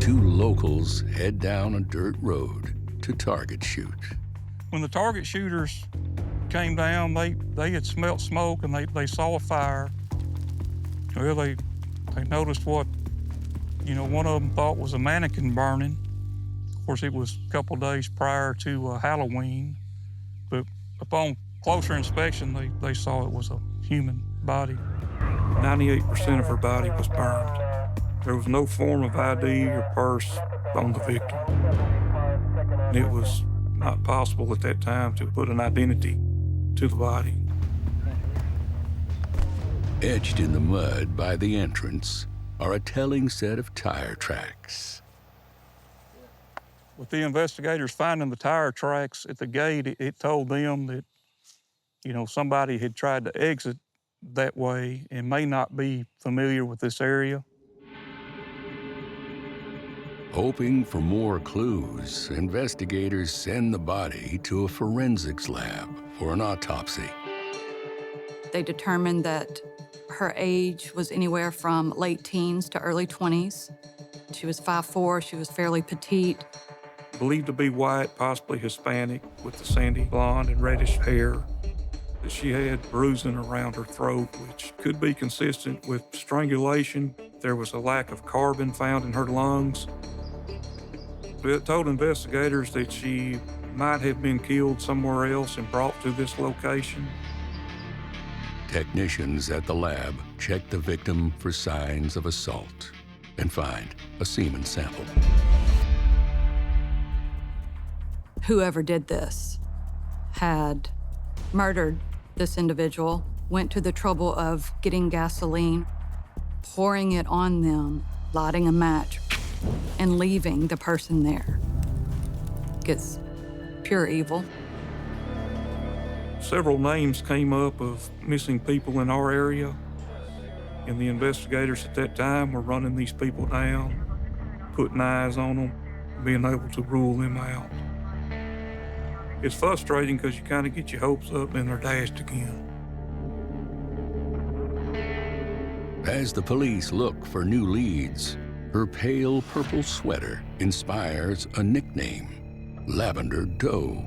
two locals head down a dirt road to target shoot. When the target shooters came down, they had smelt smoke and they saw a fire. Well, they noticed what, one of them thought was a mannequin burning. Of course, it was a couple days prior to Halloween, but upon closer inspection, they saw it was a human body. 98% of her body was burned. There was no form of ID or purse on the victim. And it was not possible at that time to put an identity to the body. Etched in the mud by the entrance are a telling set of tire tracks. With the investigators finding the tire tracks at the gate, it told them that, somebody had tried to exit that way and may not be familiar with this area. Hoping for more clues, investigators send the body to a forensics lab for an autopsy. They determined that her age was anywhere from late teens to early 20s. She was 5'4", she was fairly petite. Believed to be white, possibly Hispanic, with the sandy blonde and reddish hair. She had bruising around her throat, which could be consistent with strangulation. There was a lack of carbon found in her lungs. It told investigators that she might have been killed somewhere else and brought to this location. Technicians at the lab check the victim for signs of assault and find a semen sample. Whoever did this had murdered this individual, went to the trouble of getting gasoline, pouring it on them, lighting a match, and leaving the person there. It's pure evil. Several names came up of missing people in our area, and the investigators at that time were running these people down, putting eyes on them, being able to rule them out. It's frustrating because you kind of get your hopes up and they're dashed again. As the police look for new leads, her pale purple sweater inspires a nickname, Lavender Doe.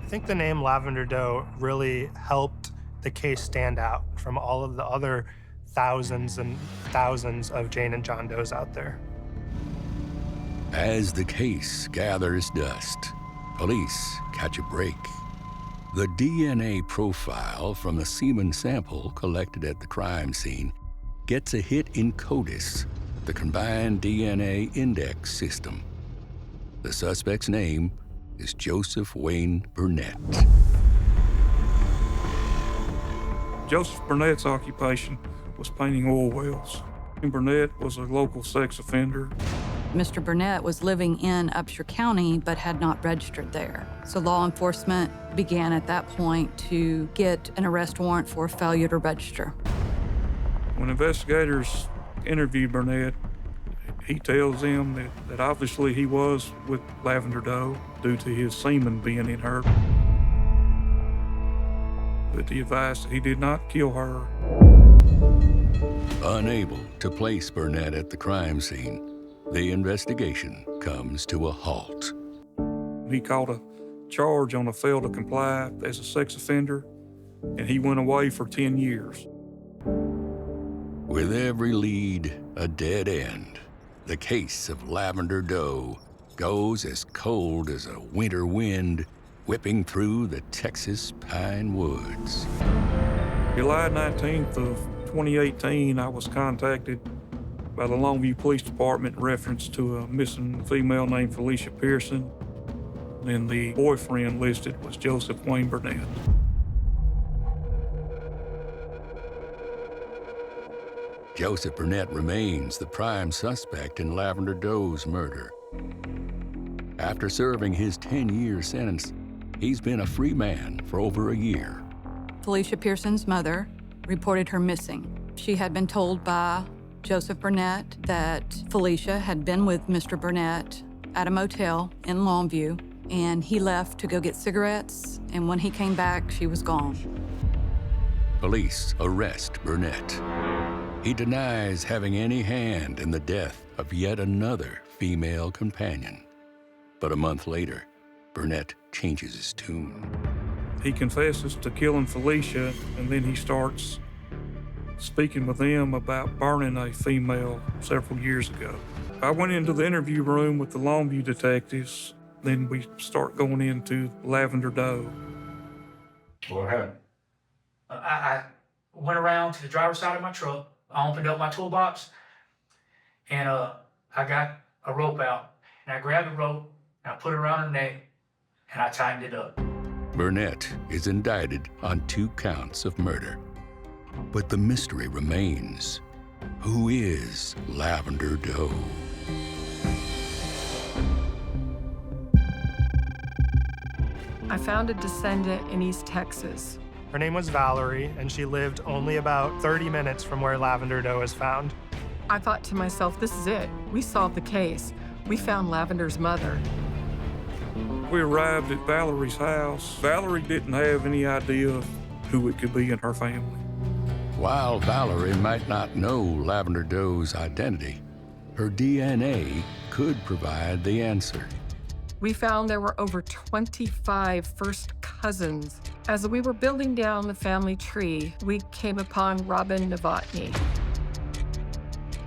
I think the name Lavender Doe really helped the case stand out from all of the other thousands and thousands of Jane and John Does out there. As the case gathers dust, police catch a break. The DNA profile from the semen sample collected at the crime scene gets a hit in CODIS, the Combined DNA Index System. The suspect's name is Joseph Wayne Burnett. Joseph Burnett's occupation was painting oil wells. Burnett was a local sex offender. Mr. Burnett was living in Upshur County but had not registered there. So law enforcement began at that point to get an arrest warrant for failure to register. When investigators interviewed Burnett, he tells them that obviously he was with Lavender Doe due to his semen being in her. But he advised that he did not kill her. Unable to place Burnett at the crime scene, the investigation comes to a halt. He caught a charge on a fail to comply as a sex offender, and he went away for 10 years. With every lead a dead end, the case of Lavender Doe goes as cold as a winter wind whipping through the Texas pine woods. July 19th of 2018, I was contacted by the Longview Police Department in reference to a missing female named Felicia Pearson, and the boyfriend listed was Joseph Wayne Burnett. Joseph Burnett remains the prime suspect in Lavender Doe's murder. After serving his 10-year sentence, he's been a free man for over a year. Felicia Pearson's mother reported her missing. She had been told by Joseph Burnett that Felicia had been with Mr. Burnett at a motel in Longview, and he left to go get cigarettes, and when he came back, she was gone. Police arrest Burnett. He denies having any hand in the death of yet another female companion. But a month later, Burnett changes his tune. He confesses to killing Felicia, and then he starts speaking with them about burning a female several years ago. I went into the interview room with the Longview detectives. Then we start going into Lavender Doe. What happened? I went around to the driver's side of my truck. I opened up my toolbox, and I got a rope out. And I grabbed the rope, and I put it around her neck, and I tightened it up. Burnett is indicted on 2 counts of murder. But the mystery remains. Who is Lavender Doe? I found a descendant in East Texas. Her name was Valerie, and she lived only about 30 minutes from where Lavender Doe was found. I thought to myself, this is it. We solved the case. We found Lavender's mother. We arrived at Valerie's house. Valerie didn't have any idea of who it could be in her family. While Valerie might not know Lavender Doe's identity, her DNA could provide the answer. We found there were over 25 first cousins. As we were building down the family tree, we came upon Robin Novotny.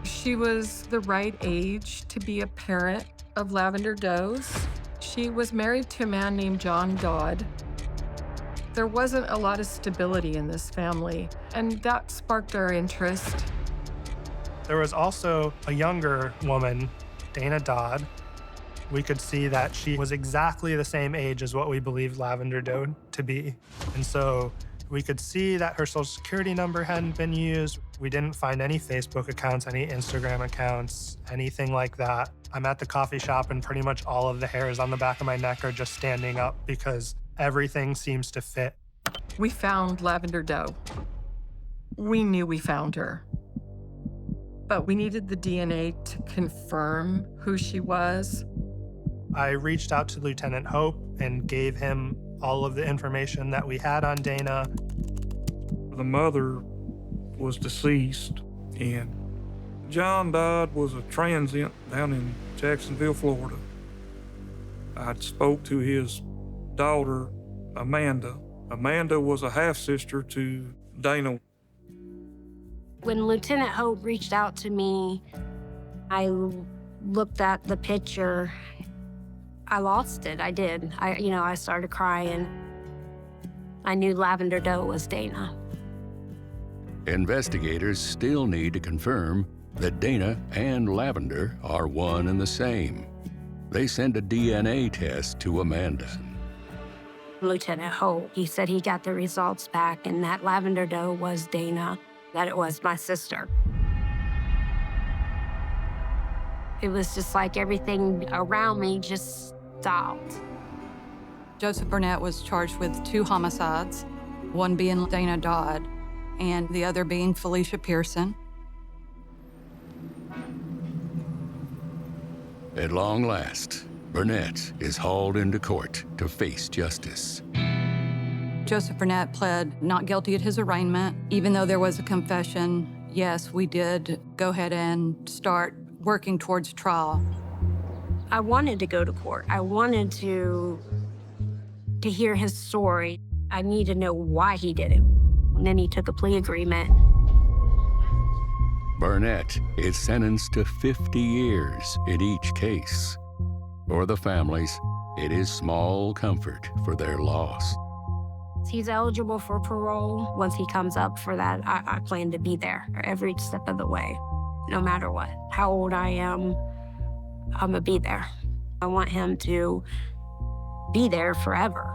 She was the right age to be a parent of Lavender Doe's. She was married to a man named John Dodd. There wasn't a lot of stability in this family, and that sparked our interest. There was also a younger woman, Dana Dodd. We could see that she was exactly the same age as what we believed Lavender Doe to be. And so we could see that her social security number hadn't been used. We didn't find any Facebook accounts, any Instagram accounts, anything like that. I'm at the coffee shop and pretty much all of the hairs on the back of my neck are just standing up because everything seems to fit. We found Lavender Doe. We knew we found her. But we needed the DNA to confirm who she was. I reached out to Lieutenant Hope and gave him all of the information that we had on Dana. The mother was deceased, and John Dodd was a transient down in Jacksonville, Florida. I spoke to his daughter, Amanda. Amanda was a half-sister to Dana. When Lieutenant Hope reached out to me, I looked at the picture. I lost it. I did. I started crying. I knew Lavender Doe was Dana. Investigators still need to confirm that Dana and Lavender are one and the same. They send a DNA test to Amanda. Lieutenant Hope, he said he got the results back and that Lavender Doe was Dana, that it was my sister. It was just like everything around me just stopped. Joseph Burnett was charged with 2 homicides, one being Dana Dodd and the other being Felicia Pearson. At long last, Burnett is hauled into court to face justice. Joseph Burnett pled not guilty at his arraignment. Even though there was a confession, yes, we did go ahead and start working towards trial. I wanted to go to court. I wanted to hear his story. I need to know why he did it. And then he took a plea agreement. Burnett is sentenced to 50 years in each case. For the families, it is small comfort for their loss. He's eligible for parole. Once he comes up for that, I plan to be there every step of the way, no matter what. How old I am, I'm gonna be there. I want him to be there forever.